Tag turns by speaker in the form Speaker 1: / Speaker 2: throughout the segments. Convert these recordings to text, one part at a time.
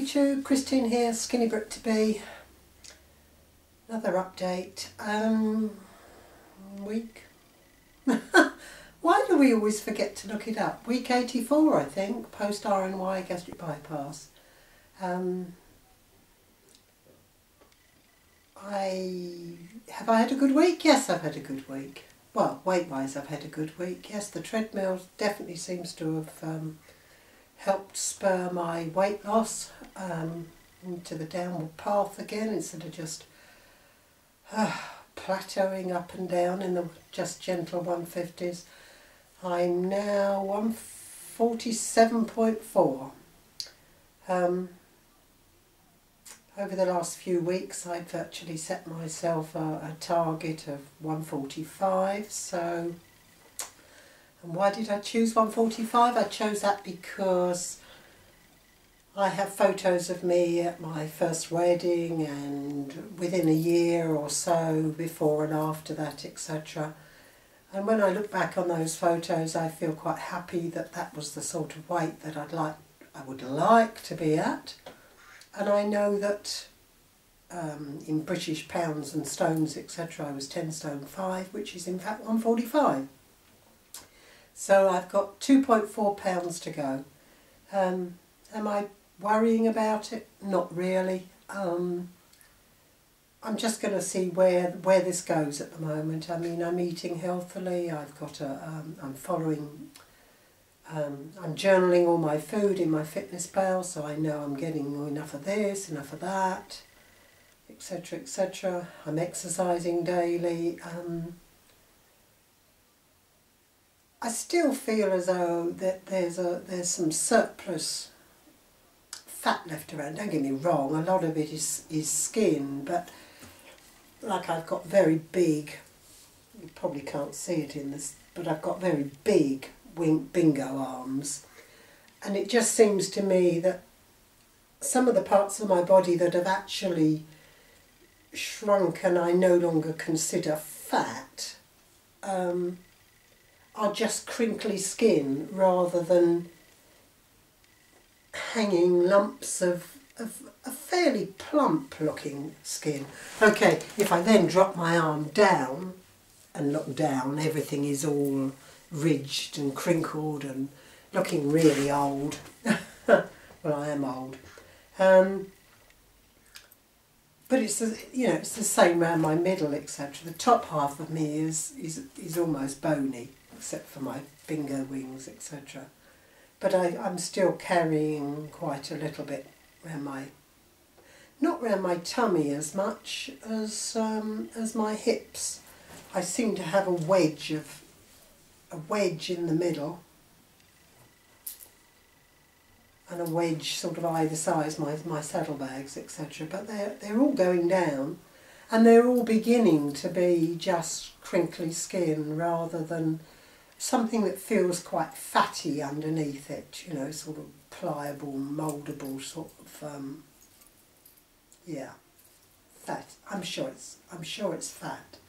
Speaker 1: YouTube, Christine here, Skinny Brick to be. Another update. Week. Why do we always forget to look it up? Week 84, I think, post RNY gastric bypass. Have I had a good week? Yes, I've had a good week. Well, weight-wise, I've had a good week. Yes, the treadmill definitely seems to have helped spur my weight loss into the downward path again, instead of just plateauing up and down in the just gentle 150s. I'm now 147.4. Over the last few weeks I've virtually set myself a target of 145, so, and why did I choose 145? I chose that because I have photos of me at my first wedding and within a year or so, before and after that, etc. And when I look back on those photos, I feel quite happy that that was the sort of weight that I would like to be at. And I know that in British pounds and stones, etc., I was 10 stone 5, which is in fact 145. So I've got 2.4 pounds to go. Am I worrying about it? Not really. I'm just going to see where this goes at the moment. I mean, I'm eating healthily. I've got I'm following. I'm journaling all my food in my fitness pal, so I know I'm getting enough of this, enough of that, etc., etc. I'm exercising daily. I still feel as though that there's some surplus fat left around. Don't get me wrong, a lot of it is skin, but like I've got very big, you probably can't see it in this, but I've got very big bingo arms, and it just seems to me that some of the parts of my body that have actually shrunk and I no longer consider fat are just crinkly skin rather than hanging lumps of a fairly plump looking skin. Okay, if I then drop my arm down and look down, everything is all ridged and crinkled and looking really old. Well, I am old. But it's it's the same around my middle, etc. The top half of me is almost bony, except for my finger wings, etc. But I'm still carrying quite a little bit around my, not around my tummy as much as my hips. I seem to have a wedge in the middle, and a wedge sort of either side, my saddlebags, etc. But they're all going down, and they're all beginning to be just crinkly skin rather than something that feels quite fatty underneath it. You know, sort of pliable, mouldable sort of yeah, fat. I'm sure it's fat.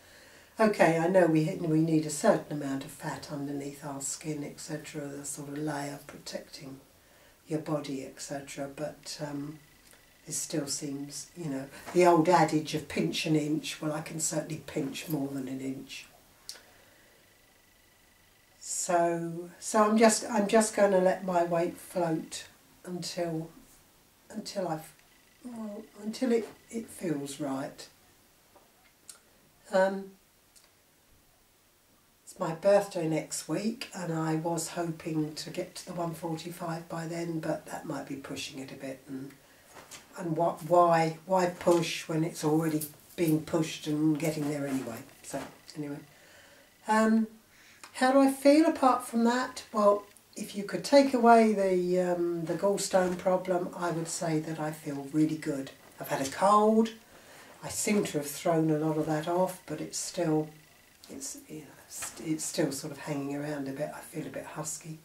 Speaker 1: Okay, I know we need a certain amount of fat underneath our skin, etc., the sort of layer protecting your body, etc., but it still seems, the old adage of pinch an inch, well, I can certainly pinch more than an inch. So I'm just going to let my weight float until it feels right. It's my birthday next week, and I was hoping to get to the 145 by then, but that might be pushing it a bit. And why push when it's already being pushed and getting there anyway? So anyway, how do I feel apart from that? Well, if you could take away the gallstone problem, I would say that I feel really good. I've had a cold. I seem to have thrown a lot of that off, but it's still still sort of hanging around a bit. I feel a bit husky,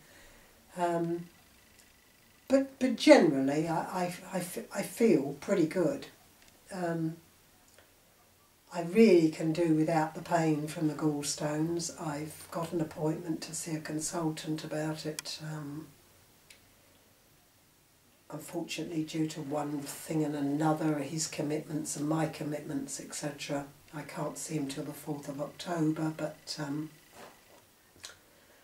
Speaker 1: but generally I feel pretty good. I really can do without the pain from the gallstones. I've got an appointment to see a consultant about it unfortunately due to one thing and another, his commitments and my commitments, etc., I can't see him till the 4th of October, but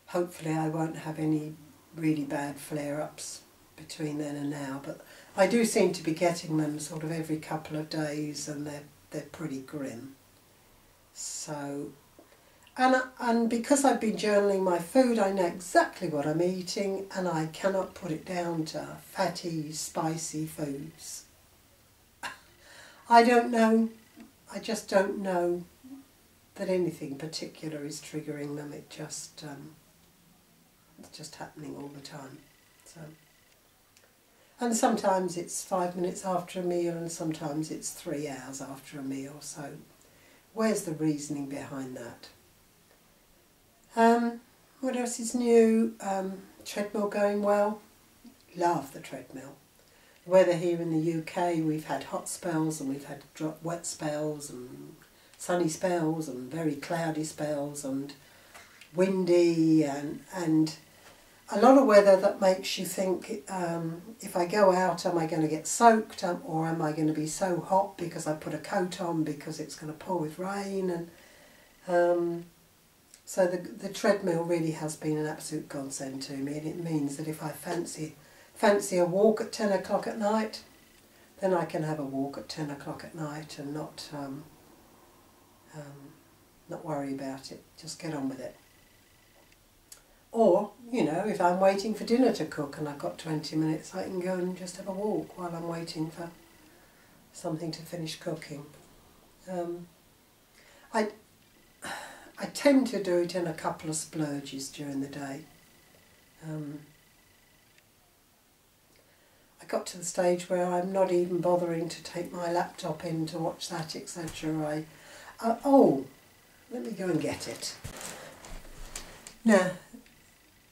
Speaker 1: hopefully I won't have any really bad flare-ups between then and now. But I do seem to be getting them sort of every couple of days, and they're pretty grim. So, and because I've been journaling my food, I know exactly what I'm eating, and I cannot put it down to fatty, spicy foods. I don't know. I just don't know that anything particular is triggering them. It's just happening all the time. So, and sometimes it's 5 minutes after a meal, and sometimes it's 3 hours after a meal. So, where's the reasoning behind that? What else is new? Treadmill going well. Love the treadmill. Weather here in the UK, we've had hot spells and we've had wet spells and sunny spells and very cloudy spells and windy and a lot of weather that makes you think, if I go out, am I going to get soaked, or am I going to be so hot because I put a coat on because it's going to pour with rain? And so the treadmill really has been an absolute godsend to me, and it means that if I fancy a walk at 10 o'clock at night, then I can have a walk at 10 o'clock at night and not worry about it, just get on with it. Or, you know, if I'm waiting for dinner to cook and I've got 20 minutes, I can go and just have a walk while I'm waiting for something to finish cooking. I tend to do it in a couple of splurges during the day. I got to the stage where I'm not even bothering to take my laptop in to watch that, etc. Oh, let me go and get it. Now,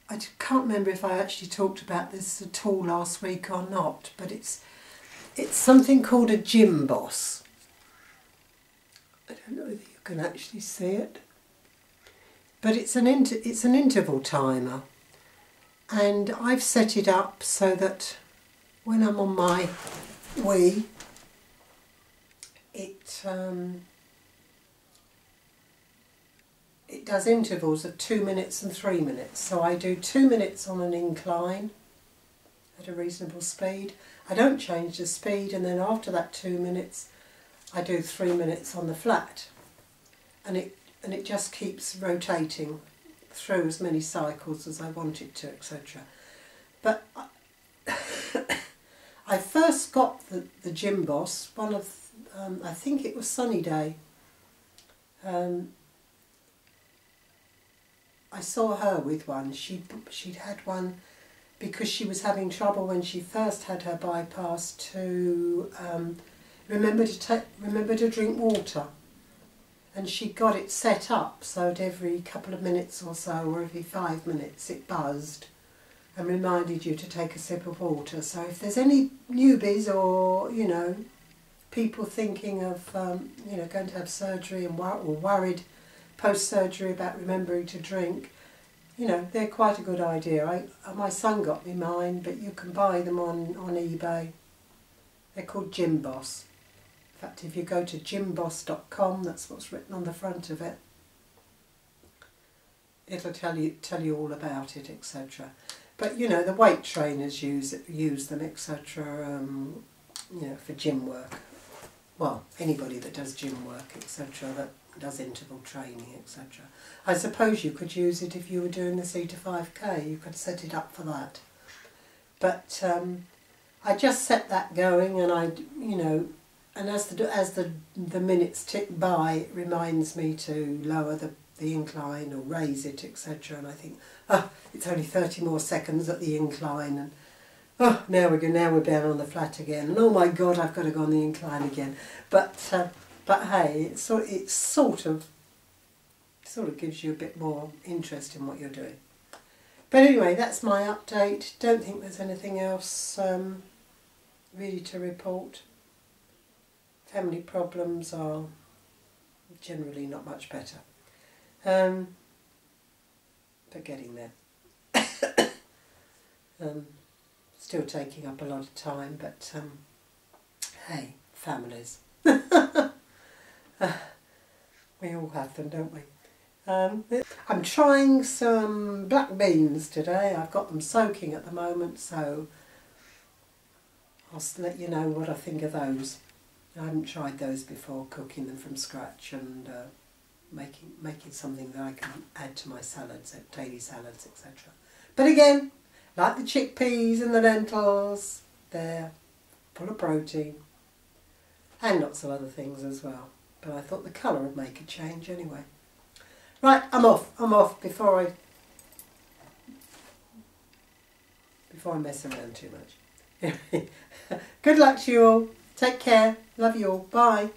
Speaker 1: I can't remember if I actually talked about this at all last week or not, but it's something called a gym boss. I don't know if you can actually see it, but it's an interval timer, and I've set it up so that when I'm on my Wii, it does intervals of 2 minutes and 3 minutes. So I do 2 minutes on an incline at a reasonable speed. I don't change the speed, and then after that 2 minutes I do 3 minutes on the flat, and it just keeps rotating through as many cycles as I want it to, etc. But I first got the Gym Boss, one of, I think it was Sunny Day. I saw her with one. She'd had one because she was having trouble when she first had her bypass to remember to drink water, and she got it set up so that every couple of minutes or so, or every 5 minutes, it buzzed and reminded you to take a sip of water. So if there's any newbies, or you know, people thinking of you know, going to have surgery and or worried post-surgery about remembering to drink, you know, they're quite a good idea. My son got me mine, but you can buy them on eBay. They're called Gym Boss. In fact, if you go to gymboss.com, that's what's written on the front of it. It'll tell you all about it, etc. But you know, the weight trainers use them, etc. You know, for gym work. Well, anybody that does gym work, etc. That does interval training, etc. I suppose you could use it if you were doing the C to 5K. You could set it up for that. But I just set that going, and you know, and as the minutes tick by, it reminds me to lower the incline or raise it, etc. And I think, it's only 30 more seconds at the incline, and now we're down on the flat again, and oh my God, I've got to go on the incline again. But hey, it sort of gives you a bit more interest in what you're doing. But anyway, that's my update. Don't think there's anything else really to report. Family problems are generally not much better. But getting there. Still taking up a lot of time, but hey, families. We all have them, don't we? I'm trying some black beans today. I've got them soaking at the moment, so I'll let you know what I think of those. I haven't tried those before, cooking them from scratch and making something that I can add to my salads, daily salads, etc. But again, like the chickpeas and the lentils, they're full of protein and lots of other things as well. But I thought the colour would make a change anyway. Right, I'm off before I mess around too much. Good luck to you all. Take care. Love you all. Bye.